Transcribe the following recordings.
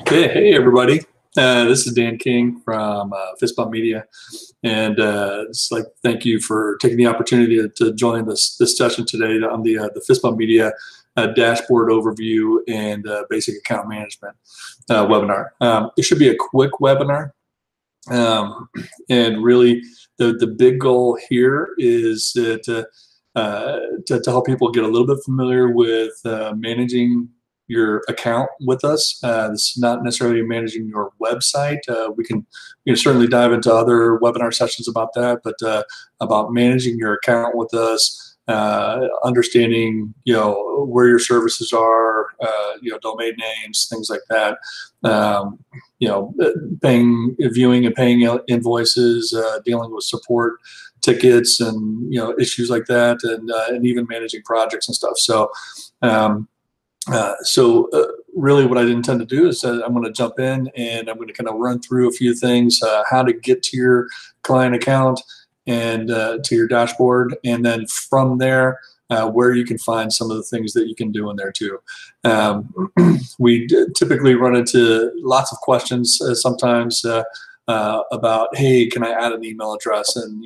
Hey, everybody. This is Dan King from Fistbump Media, and just like thank you for taking the opportunity to join this session today on the Fistbump Media dashboard overview and basic account management webinar. It should be a quick webinar, and really the big goal here is to help people get a little bit familiar with managing your account with us. This is not necessarily managing your website. We can certainly dive into other webinar sessions about that, but about managing your account with us, understanding where your services are, domain names, things like that. Viewing and paying invoices, dealing with support tickets and issues like that, and even managing projects and stuff. So. Really what I intend to do is I'm going to jump in and I'm going to kind of run through a few things, how to get to your client account and to your dashboard, and then from there where you can find some of the things that you can do in there too. We typically run into lots of questions sometimes about, hey, can I add an email address? And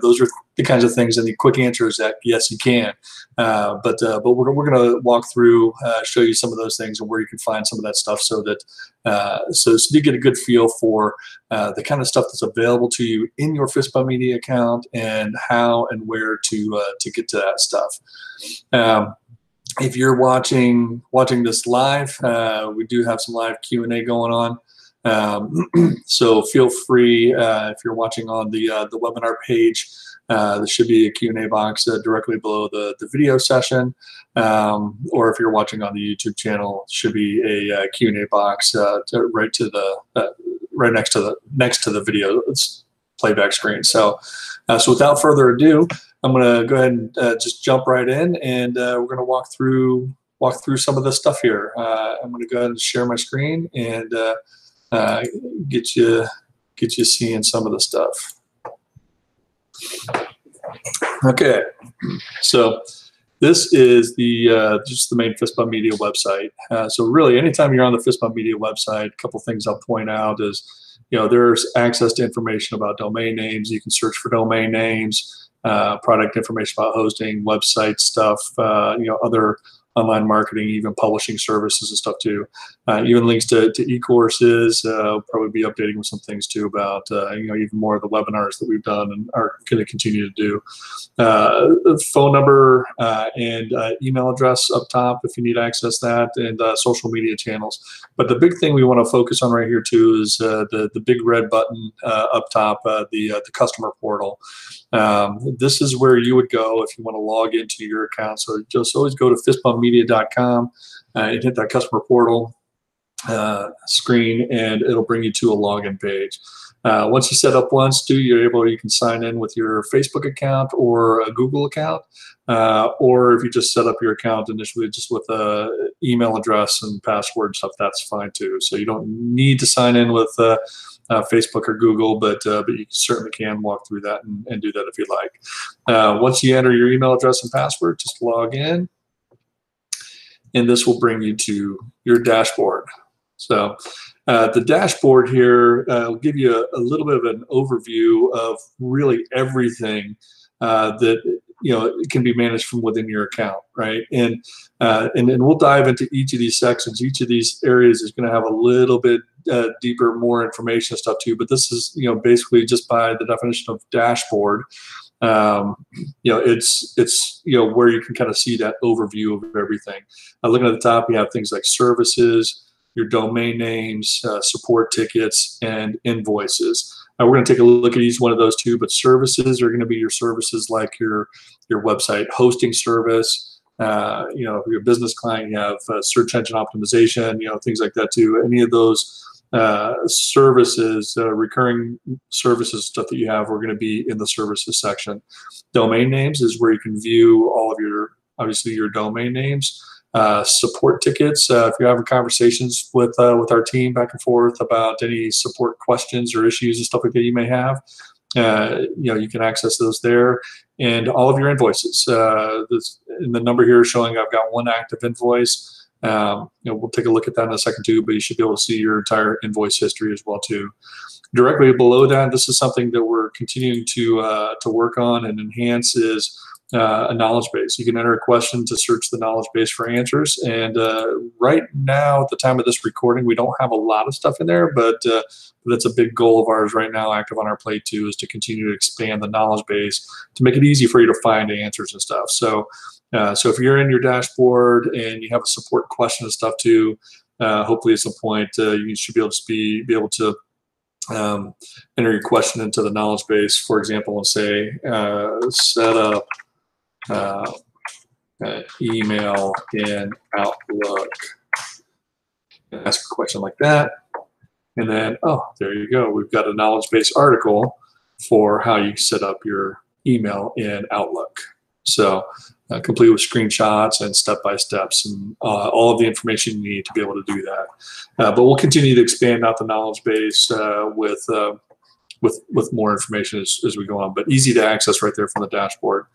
those are the kinds of things. And the quick answer is that yes, you can. But we're going to walk through, show you some of those things and where you can find some of that stuff, so that so you get a good feel for the kind of stuff that's available to you in your Fistbump Media account and how and where to get to that stuff. If you're watching this live, we do have some live Q&A going on. So feel free, if you're watching on the webinar page, there should be a Q&A box directly below the video session, or if you're watching on the YouTube channel, should be a Q&A box right next to the video playback screen. So without further ado, I'm going to go ahead and just jump right in, and we're going to walk through some of this stuff here. I'm going to go ahead and share my screen and get you seeing some of the stuff. Okay, so this is just the main Fistbump Media website. So really, anytime you're on the Fistbump Media website, a couple things I'll point out is, there's access to information about domain names. You can search for domain names, product information about hosting, website stuff, other online marketing, even publishing services and stuff too. Even links to e-courses. Probably be updating with some things too about even more of the webinars that we've done and are going to continue to do. Phone number and email address up top if you need to access that, and social media channels. But the big thing we want to focus on right here too is the big red button up top, the customer portal. This is where you would go if you want to log into your account. So just always go to fistbumpmedia.com and hit that customer portal screen, and it'll bring you to a login page. Once you set up once, you can sign in with your Facebook account or a Google account, or if you just set up your account initially just with an email address and password and stuff, that's fine too. So you don't need to sign in with Facebook or Google, but you certainly can walk through that and do that if you'd like. Once you enter your email address and password, just log in, and this will bring you to your dashboard. So the dashboard here will give you a little bit of an overview of really everything that it can be managed from within your account, right? And we'll dive into each of these sections. Each of these areas is going to have a little bit deeper, more information and stuff too. But this is basically just by the definition of dashboard. It's where you can kind of see that overview of everything. Looking at the top, you have things like services, your domain names, support tickets, and invoices. We're going to take a look at each one of those too, but services are going to be your services like your website hosting service. If you're a business client, you have search engine optimization, things like that too. Any of those services, recurring services stuff that you have, are going to be in the services section. Domain names is where you can view all of obviously your domain names. Support tickets, if you're having conversations with our team back and forth about any support questions or issues and stuff like that you may have, you can access those there. And all of your invoices. And the number here is showing I've got one active invoice. We'll take a look at that in a second too, but you should be able to see your entire invoice history as well too. Directly below that, this is something that we're continuing to work on and enhance, is a knowledge base. You can enter a question to search the knowledge base for answers. And right now, at the time of this recording, we don't have a lot of stuff in there, but that's a big goal of ours right now, active on our plate too, is to continue to expand the knowledge base to make it easy for you to find answers and stuff. So if you're in your dashboard and you have a support question and stuff too, hopefully at some point you should be able to enter your question into the knowledge base, for example, and say set up email in Outlook. Ask a question like that, and then there you go. We've got a knowledge base article for how you set up your email in Outlook. So complete with screenshots and step-by-steps and all of the information you need to be able to do that. But we'll continue to expand out the knowledge base with more information as we go on. But easy to access right there from the dashboard.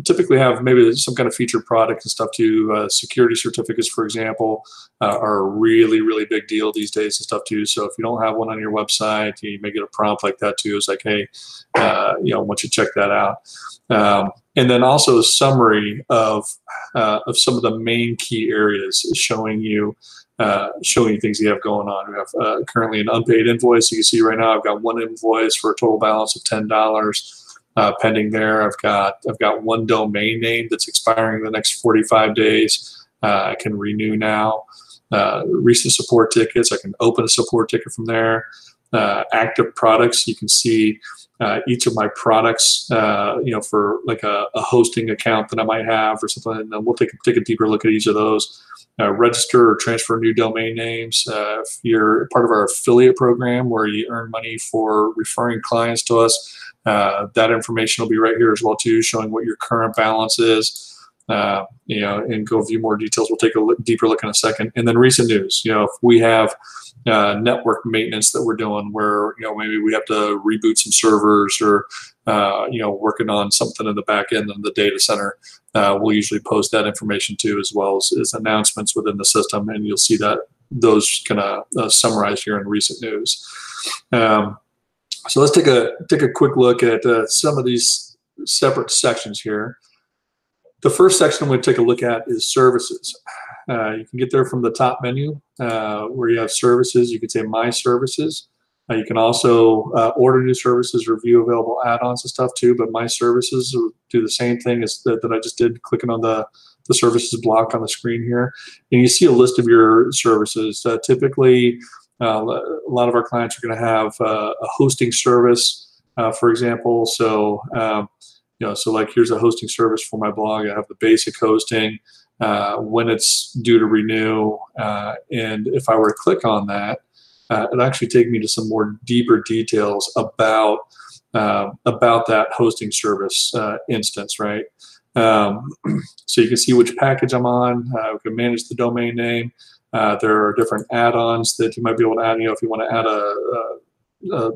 Typically have maybe some kind of featured product and stuff too. Security certificates, for example, are a really, really big deal these days and stuff too. So if you don't have one on your website, you may get a prompt like that too. It's like, hey, why don't you check that out? And then also a summary of some of the main key areas, showing you things you have going on. We have currently an unpaid invoice. You can see right now I've got one invoice for a total balance of $10 pending there. I've got one domain name that's expiring in the next 45 days. I can renew now. Recent support tickets, I can open a support ticket from there. Active products, you can see each of my products, for like a hosting account that I might have or something, and then we'll take a deeper look at each of those. Register or transfer new domain names. If you're part of our affiliate program where you earn money for referring clients to us, that information will be right here as well too, showing what your current balance is. And go view more details. We'll take a deeper look in a second. And then recent news. If we have network maintenance that we're doing where maybe we have to reboot some servers or working on something in the back end of the data center, we'll usually post that information too, as well as announcements within the system, and you'll see that those kind of summarized here in recent news. So let's take a quick look at some of these separate sections here. The first section I'm going to take a look at is services. You can get there from the top menu where you have services. You can say My Services. You can also order new services, review available add-ons and stuff too, but My Services will do the same thing as that I just did, clicking on the services block on the screen here. And you see a list of your services. Typically, a lot of our clients are going to have a hosting service, for example. So like here's a hosting service for my blog. I have the basic hosting, when it's due to renew, and if I were to click on that, it'll actually take me to some more deeper details about that hosting service instance, right? So you can see which package I'm on. We can manage the domain name. There are different add-ons that you might be able to add. If you want to add a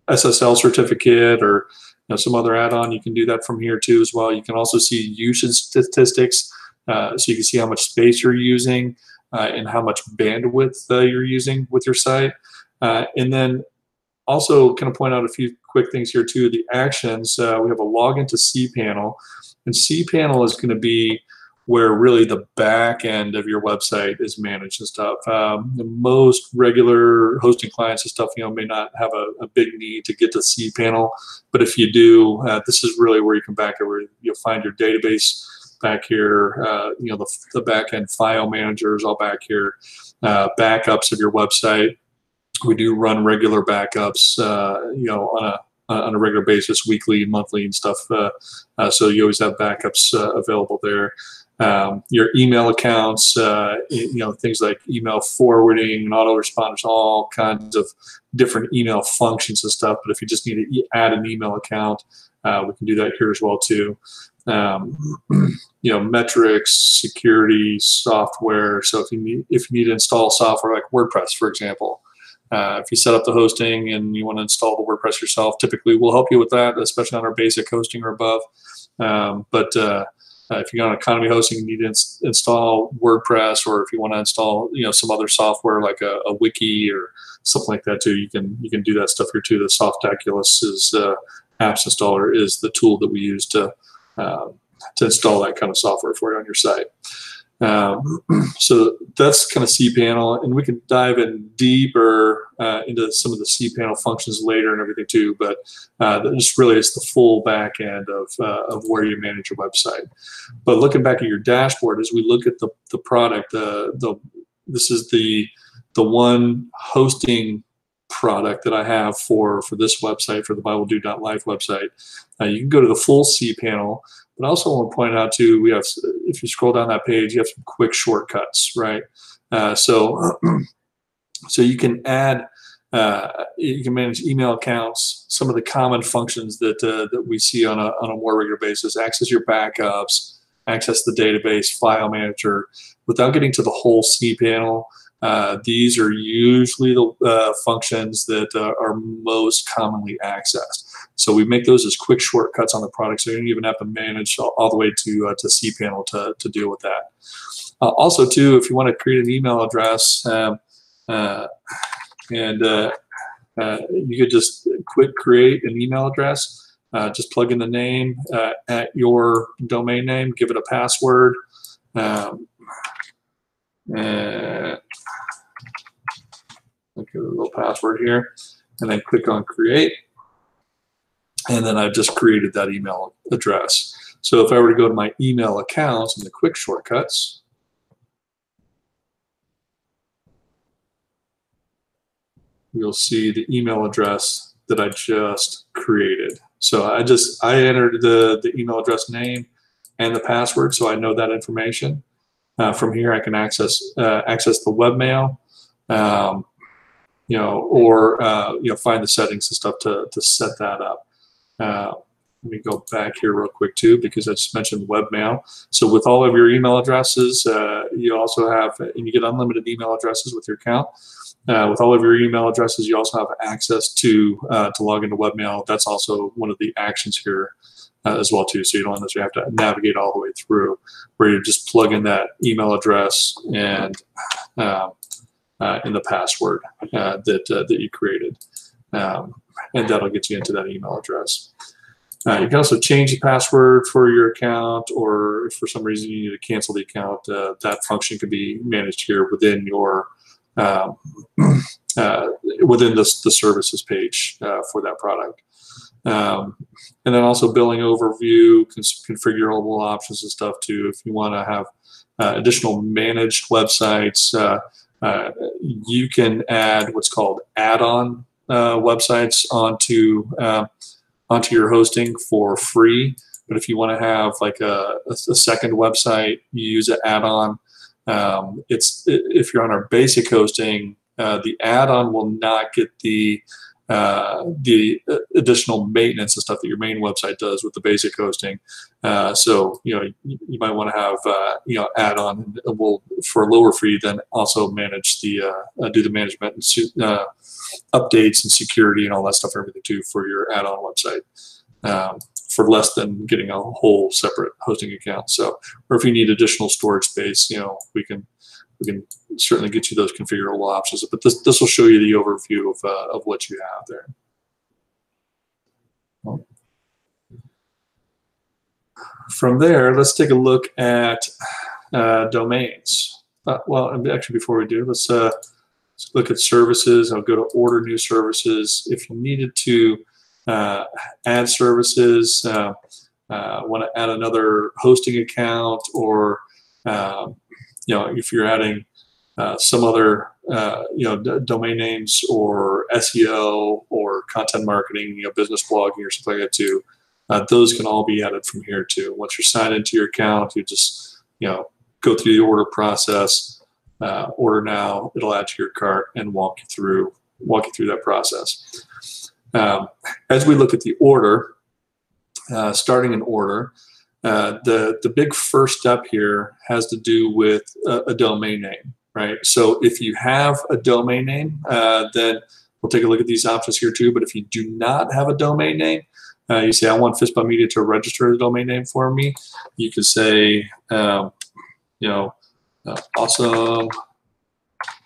SSL certificate or some other add-on, you can do that from here too as well. You can also see usage statistics, so you can see how much space you're using and how much bandwidth you're using with your site. And then also kind of point out a few quick things here too. The actions, we have a login to cPanel, and cPanel is going to be where really the back end of your website is managed and stuff. Most regular hosting clients and stuff, may not have a big need to get to cPanel, but if you do, this is really where you come back over. You'll find your database back here. The back end file managers all back here. Backups of your website. We do run regular backups, on a regular basis, weekly, monthly, and stuff. So you always have backups available there. Your email accounts, things like email forwarding and autoresponders, all kinds of different email functions and stuff. But if you just need to add an email account, we can do that here as well too. Metrics, security, software. So if you need to install software like WordPress, for example, if you set up the hosting and you want to install the WordPress yourself, typically we'll help you with that, especially on our basic hosting or above. if you're on economy hosting, you need to install WordPress, or if you want to install some other software like a wiki or something like that too, you can do that stuff here too. The Softaculous is apps installer is the tool that we use to install that kind of software for you on your site. So that's kind of cPanel, and we can dive in deeper into some of the cPanel functions later and everything too. But this really is the full back end of where you manage your website. But looking back at your dashboard, as we look at the product, this is the one hosting product that I have for this website, for the BibleDude.life website. You can go to the full cPanel. But I also want to point out too, we have, if you scroll down that page, you have some quick shortcuts, right? So you can add, you can manage email accounts, some of the common functions that we see on a more regular basis, access your backups, access the database, file manager, without getting to the whole cPanel. These are usually the functions that are most commonly accessed. So we make those as quick shortcuts on the product, so you don't even have to manage all the way to cPanel to deal with that. Also, too, if you want to create an email address, you could just create an email address. Just plug in the name at your domain name, give it a password. Look at a little password here, and then click on create. And then I've just created that email address. So if I were to go to my email accounts and the quick shortcuts, you'll see the email address that I just created. So I entered the email address name and the password, so I know that information. From here, I can access the webmail, or find the settings and stuff to set that up. Let me go back here real quick too, because I just mentioned webmail. So with all of your email addresses, you also have, and you get unlimited email addresses with your account. With all of your email addresses, you also have access to log into webmail. That's also one of the actions here as well too. So you don't necessarily have to navigate all the way through, where you just plug in that email address and in the password that you created. And that'll get you into that email address. You can also change the password for your account, or if for some reason you need to cancel the account, that function can be managed here within your within the services page for that product. And then also billing overview, configurable options and stuff too. If you want to have additional managed websites, you can add what's called add-on websites onto your hosting for free. But if you want to have like a second website, you use an add-on. If you're on our basic hosting, the add-on will not get the additional maintenance and stuff that your main website does with the basic hosting. So you might want to have add-on will for a lower fee, then also manage the do the management and updates and security and all that stuff, everything too, for your add-on website for less than getting a whole separate hosting account. So, or if you need additional storage space, we can certainly get you those configurable options. But this will show you the overview of what you have there. From there, let's take a look at domains. Well, actually, before we do, let's look at services. I'll go to order new services. If you needed to add services, want to add another hosting account, or if you're adding some other domain names or SEO or content marketing, business blogging or something like that too, those can all be added from here too. Once you're signed into your account, you just go through the order process, order now, it'll add to your cart and walk you through that process. As we look at the order, starting an order, the big first step here has to do with a domain name, right? So if you have a domain name, then we'll take a look at these options here too. But if you do not have a domain name, you say, I want Fistbump Media to register the domain name for me. You could say, awesome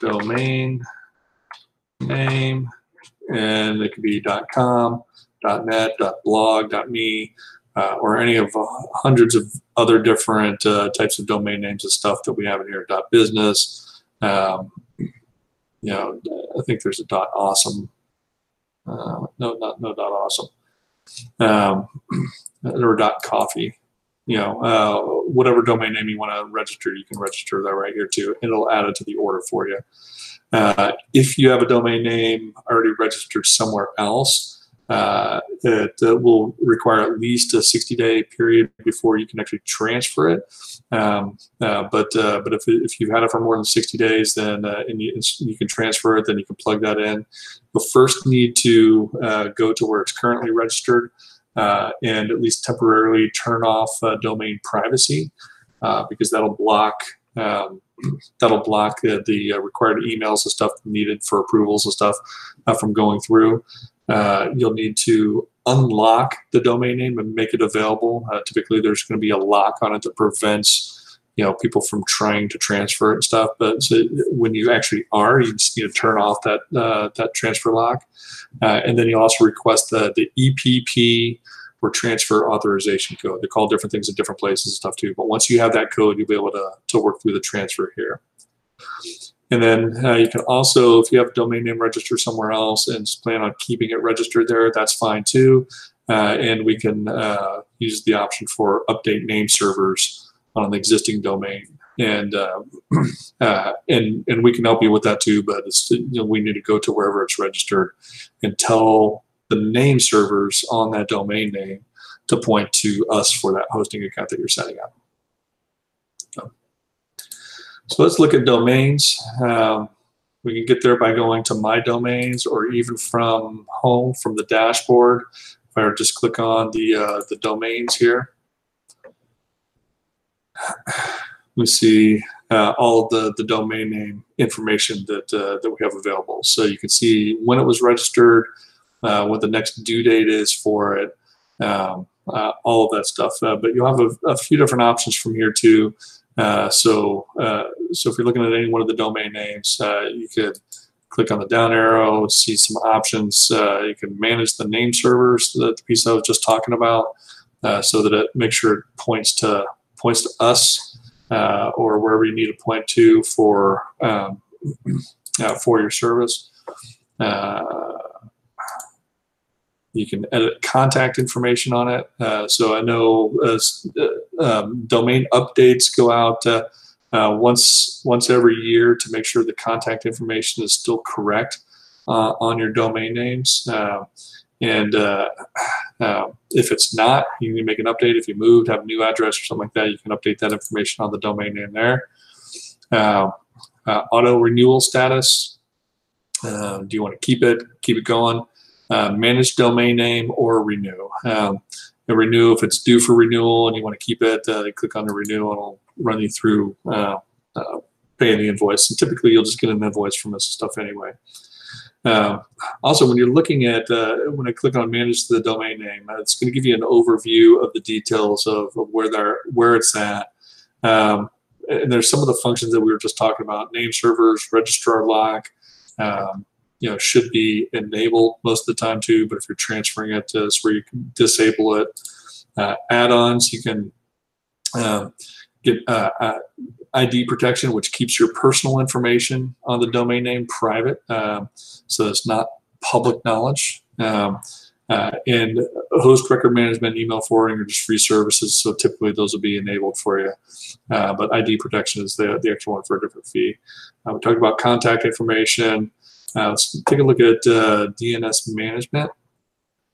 domain name, and it could be .com, .net, .blog, .me, or any of hundreds of other different types of domain names and stuff that we have in here. .business, I think there's a .awesome. No, not .awesome, or .coffee. Whatever domain name you want to register, you can register that right here too. It'll add it to the order for you. If you have a domain name already registered somewhere else, it will require at least a 60-day period before you can actually transfer it. But if you've had it for more than 60 days, then and you can transfer it, then you can plug that in. You'll first need to go to where it's currently registered and at least temporarily turn off domain privacy, because that'll block the required emails and stuff needed for approvals and stuff from going through. You'll need to unlock the domain name and make it available. Typically, there's going to be a lock on it that prevents people from trying to transfer it and stuff. But so when you actually you just need to turn off that transfer lock, and then you also request the EPP or transfer authorization code. They're called different things in different places and stuff too. But once you have that code, you'll be able to work through the transfer here. And then you can also, if you have a domain name registered somewhere else and plan on keeping it registered there, that's fine too. And we can use the option for update name servers on an existing domain. And we can help you with that too, but we need to go to wherever it's registered and tell the name servers on that domain name to point to us for that hosting account that you're setting up. So let's look at domains. We can get there by going to My Domains, or even from home, from the dashboard. If I were to just click on the domains here, we see all of the domain name information that we have available. So you can see when it was registered, what the next due date is for it, all of that stuff. But you'll have a few different options from here too. So if you're looking at any one of the domain names, you could click on the down arrow, see some options. You can manage the name servers, the piece I was just talking about, so that it makes sure it points to us or wherever you need to point to for your service. You can edit contact information on it. So I know domain updates go out once every year to make sure the contact information is still correct on your domain names. If it's not, you can make an update. If you moved, have a new address or something like that, you can update that information on the domain name there. Auto renewal status. Do you want to keep it going? Manage domain name or renew. Renew if it's due for renewal and you want to keep it. Click on the renew and it'll run you through paying the invoice. And typically you'll just get an invoice from this stuff anyway. Also, when you're looking at when I click on manage the domain name, it's going to give you an overview of the details of where it's at. And there's some of the functions that we were just talking about: name servers, registrar lock. Should be enabled most of the time too, but if you're transferring it to where you can disable it. Add-ons, you can get ID protection, which keeps your personal information on the domain name private, so it's not public knowledge. And host record management, email forwarding are just free services, so typically those will be enabled for you. But ID protection is the extra one for a different fee. We talked about contact information. Let's take a look at DNS management.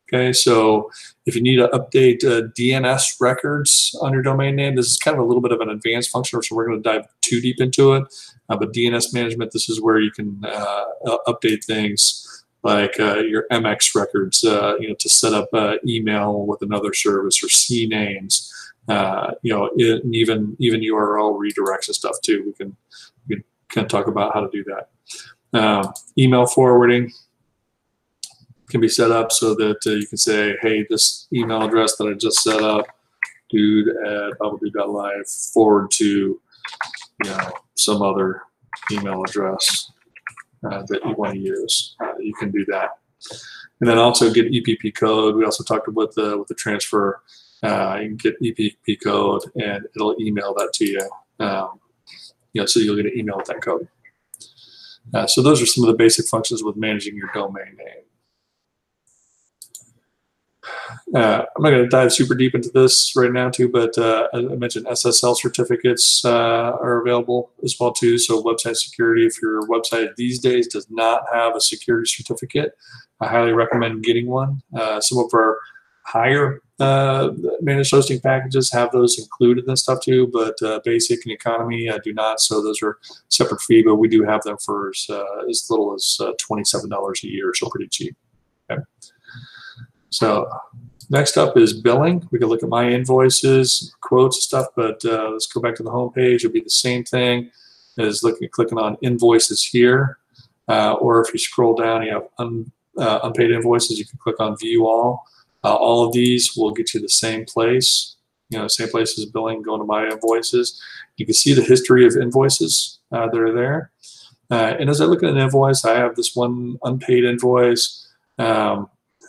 Okay, so if you need to update DNS records on your domain name, this is kind of a little bit of an advanced function, so we're going to dive too deep into it. But DNS management, this is where you can update things like your MX records, to set up email with another service, or CNAMEs, and even URL redirects and stuff too. We can kind of talk about how to do that. Email forwarding. can be set up so that you can say, hey, this email address that I just set up, dude@bubblegoo.live, forward to some other email address that you want to use. You can do that. And then also get EPP code. We also talked about with the transfer. You can get EPP code, and it'll email that to you. So you'll get an email with that code. So those are some of the basic functions with managing your domain name. I'm not going to dive super deep into this right now too, but as I mentioned, SSL certificates are available as well too. So website security, if your website these days does not have a security certificate, I highly recommend getting one. Some of our higher managed hosting packages have those included and stuff too, but basic and economy do not. So those are separate fee, but we do have them for as little as $27 a year, so pretty cheap. Okay. So next up is billing. We can look at my invoices, quotes, and stuff, but let's go back to the home page. It'll be the same thing as clicking on invoices here. Or if you scroll down, you have unpaid invoices. You can click on view all. All of these will get you the same place, same place as billing, going to my invoices. You can see the history of invoices that are there. And as I look at an invoice, I have this one unpaid invoice.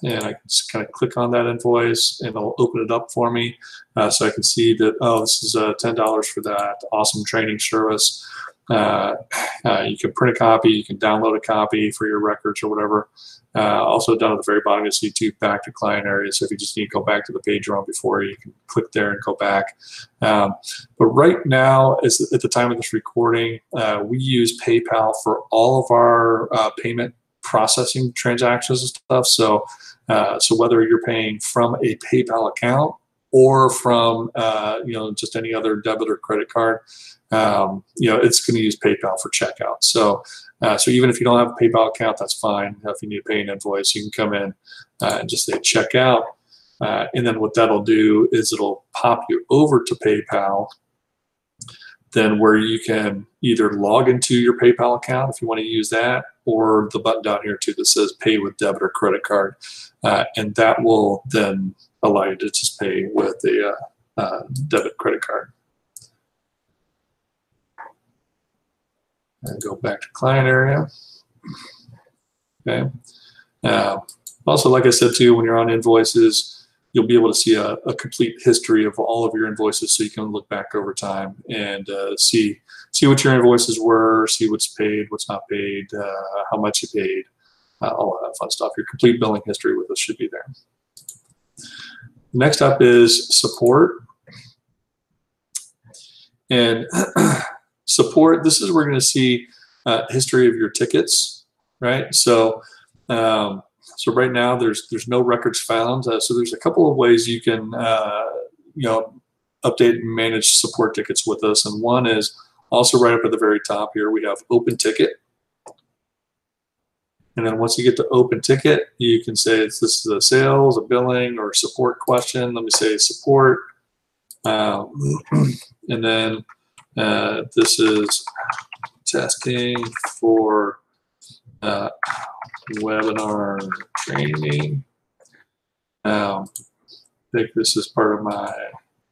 And I can just kind of click on that invoice and it'll open it up for me. So I can see that, oh, this is $10 for that awesome training service. You can print a copy, you can download a copy for your records or whatever. Also down at the very bottom, you'll see two back to client areas. So if you just need to go back to the page you're on before, you can click there and go back. But right now, at the time of this recording, we use PayPal for all of our payment processing transactions and stuff. So whether you're paying from a PayPal account or from just any other debit or credit card, it's going to use PayPal for checkout. So even if you don't have a PayPal account, that's fine. If you need to pay an invoice, you can come in and just say checkout. And then what that'll do is it'll pop you over to PayPal, then where you can either log into your PayPal account if you want to use that, or the button down here too that says pay with debit or credit card. And that will then allow you to just pay with a debit credit card. And go back to client area. Okay. Also, like I said too, when you're on invoices, you'll be able to see a complete history of all of your invoices, so you can look back over time and see what your invoices were, see what's paid, what's not paid, how much you paid, all of that fun stuff. Your complete billing history with us should be there. Next up is support. And support, this is where we're going to see history of your tickets, right? So right now there's no records found. So there's a couple of ways you can update and manage support tickets with us. And one is also right up at the very top here, we have open ticket. And then once you get to open ticket, you can say this is a sales, a billing, or support question. Let me say support. And then this is testing for webinar training. I think this is part of my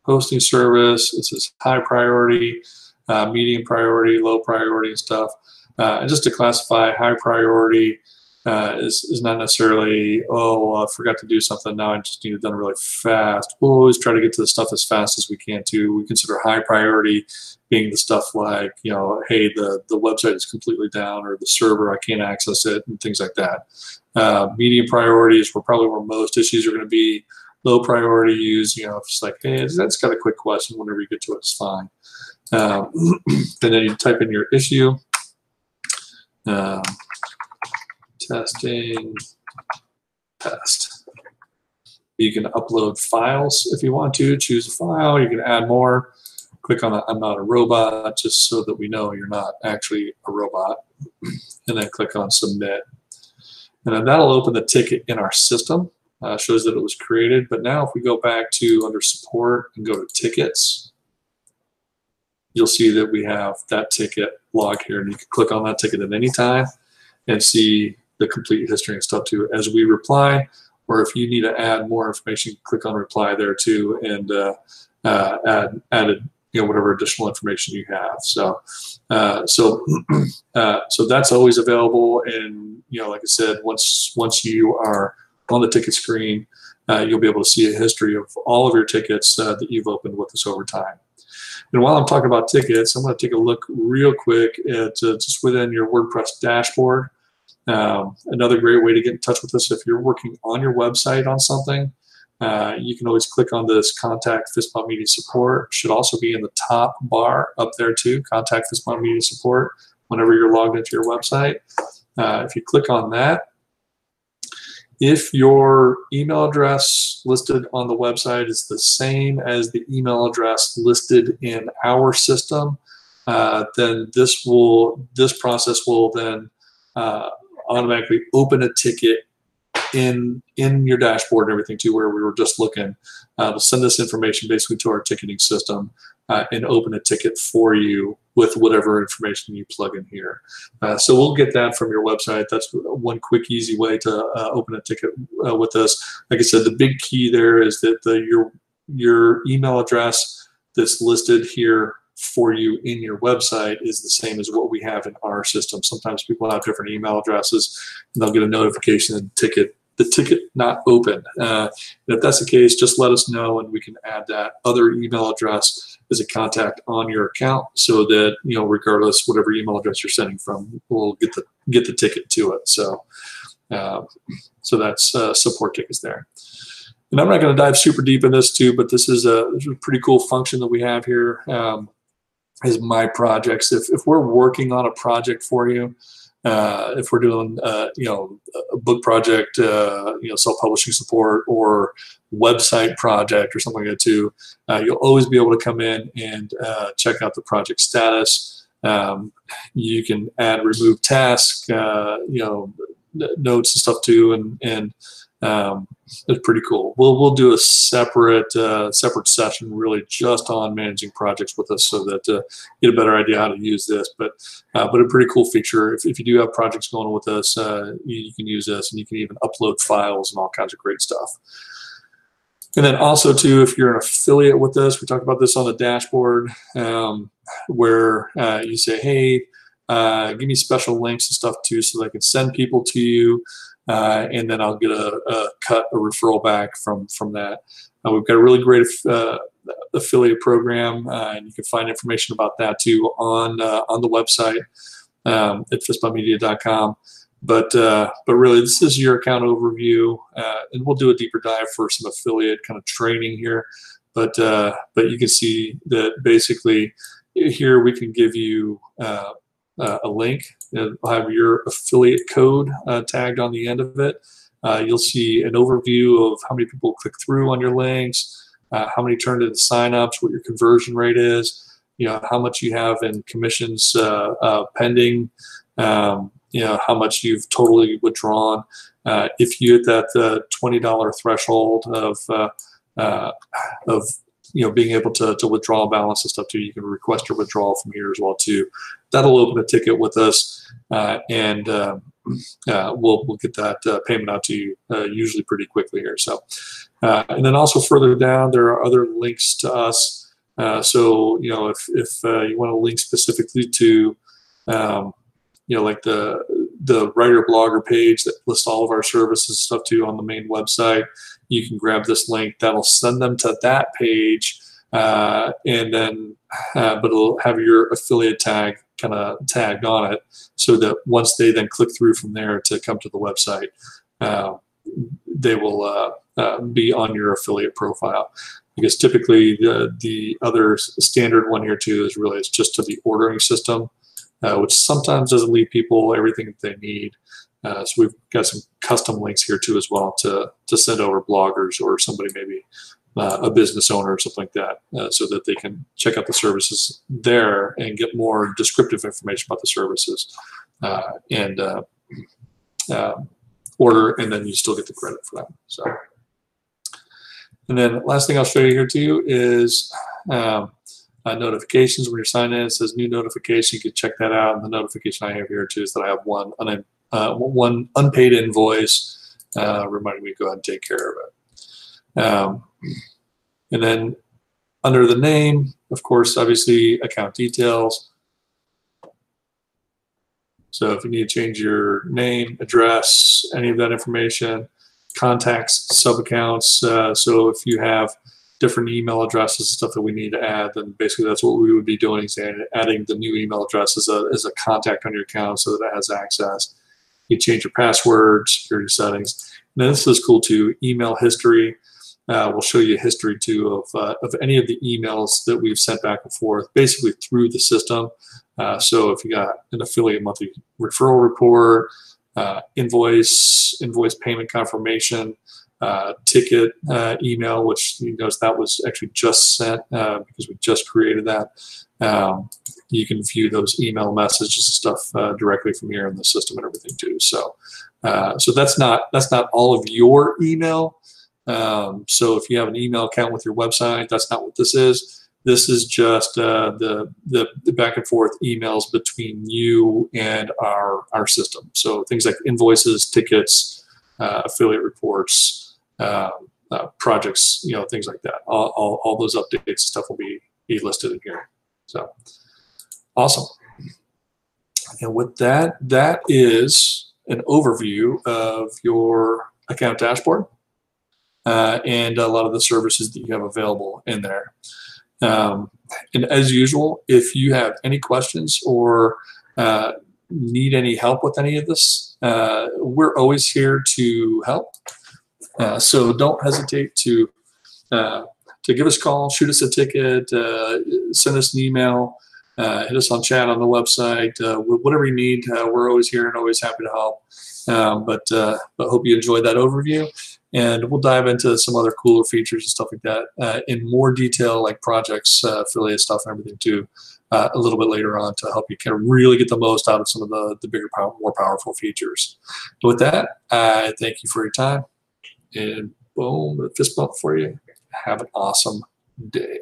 hosting service. This is high priority, medium priority, low priority and stuff. And just to classify, high priority is not necessarily, oh, I forgot to do something, now I just need it done really fast. We'll always try to get to the stuff as fast as we can too. We consider high priority being the stuff like, hey, the website is completely down, or the server, I can't access it, and things like that. Medium priority is probably where most issues are going to be. Low priority use, just like, hey, that's got a quick question, whenever you get to it, it's fine. And then you type in your issue. Testing, test. You can upload files if you want to. Choose a file. You can add more. Click on I'm not a robot, just so that we know you're not actually a robot. And then click on submit. And then that'll open the ticket in our system. Shows that it was created. But now if we go back to under support and go to tickets, you'll see that we have that ticket log here. And you can click on that ticket at any time and see the complete history and stuff too as we reply. Or if you need to add more information, click on reply there too, and add whatever additional information you have. So so that's always available. And like I said, once you are on the ticket screen, you'll be able to see a history of all of your tickets that you've opened with us over time. And while I'm talking about tickets, I'm going to take a look real quick at just within your WordPress dashboard. Another great way to get in touch with us if you're working on your website on something. You can always click on this Contact Fistbump Media Support. It should also be in the top bar up there too, Contact Fistbump Media Support, whenever you're logged into your website. If you click on that, if your email address listed on the website is the same as the email address listed in our system, then this process will then automatically open a ticket in your dashboard and everything too, where we were just looking. It'll send this information basically to our ticketing system and open a ticket for you with whatever information you plug in here. So we'll get that from your website. That's one quick, easy way to open a ticket with us. Like I said, the big key there is that your email address that's listed here for you in your website is the same as what we have in our system. Sometimes people have different email addresses, and they'll get a notification that the ticket not open. And if that's the case, just let us know, and we can add that other email address as a contact on your account, so that regardless whatever email address you're sending from, we'll get the ticket to it. So so that's support tickets there. And I'm not going to dive super deep in this too, but this is a pretty cool function that we have here. Is My Projects. If we're working on a project for you, if we're doing a book project, self-publishing support, or website project or something like that too, you'll always be able to come in and check out the project status. You can add, remove tasks, notes and stuff too, and it's pretty cool. We'll do a separate session really just on managing projects with us, so that get a better idea how to use this. But a pretty cool feature. If you do have projects going on with us, you can use this, and you can even upload files and all kinds of great stuff. And then also too, if you're an affiliate with us, we talked about this on the dashboard, where you say, hey, give me special links and stuff too, so that I can send people to you. And then I'll get a referral back from that. We've got a really great affiliate program, and you can find information about that too on the website at fistbumpmedia.com. But really, this is your account overview, and we'll do a deeper dive for some affiliate kind of training here. But you can see that basically here we can give you a link. It'll have your affiliate code tagged on the end of it. You'll see an overview of how many people click through on your links, how many turned into signups, what your conversion rate is, how much you have in commissions pending, how much you've totally withdrawn. If you hit that $20 threshold of being able to withdraw a balance and stuff too, you can request your withdrawal from here as well too. That'll open a ticket with us, and we'll get that payment out to you usually pretty quickly here. So, and then also further down, there are other links to us. So if you want to link specifically to like the writer blogger page that lists all of our services and stuff too on the main website, you can grab this link. That'll send them to that page, and then but it'll have your affiliate tag kind of tagged on it, so that once they then click through from there to come to the website, they will be on your affiliate profile. Because typically the other standard one here too is really, it's just to the ordering system, which sometimes doesn't leave people everything that they need. So we've got some custom links here too as well to send over bloggers or somebody, maybe a business owner or something like that, so that they can check out the services there and get more descriptive information about the services, and order, and then you still get the credit for that. So, and then last thing I'll show you here too is notifications. When you're signing in, it says new notification. You can check that out. And the notification I have here too is that I have one one unpaid invoice, reminding me to go ahead and take care of it. And then under the name, of course, obviously account details. So if you need to change your name, address, any of that information, contacts, sub-accounts. So if you have different email addresses and stuff that we need to add, then basically that's what we would be doing, is adding the new email address as a contact on your account so that it has access. You change your password, security settings. And then this is cool too, email history. We'll show you history too of any of the emails that we've sent back and forth, basically through the system. So if you got an affiliate monthly referral report, invoice payment confirmation, ticket email, which you notice that was actually just sent because we just created that. You can view those email messages and stuff directly from here in the system and everything too. So, so that's not all of your email. So if you have an email account with your website, that's not what this is. This is just the back and forth emails between you and our system. So things like invoices, tickets, affiliate reports, projects, things like that. All those updates and stuff will be listed in here. So awesome. And with that, that is an overview of your account dashboard and a lot of the services that you have available in there. And as usual, if you have any questions or need any help with any of this, we're always here to help. So don't hesitate to give us a call, shoot us a ticket, send us an email, hit us on chat on the website, whatever you need. We're always here and always happy to help. But hope you enjoyed that overview. And we'll dive into some other cooler features and stuff like that in more detail, like projects, affiliate stuff and everything too, a little bit later on to help you kind of really get the most out of some of the bigger, more powerful features. But with that, I thank you for your time. And boom, a fist bump for you. Have an awesome day.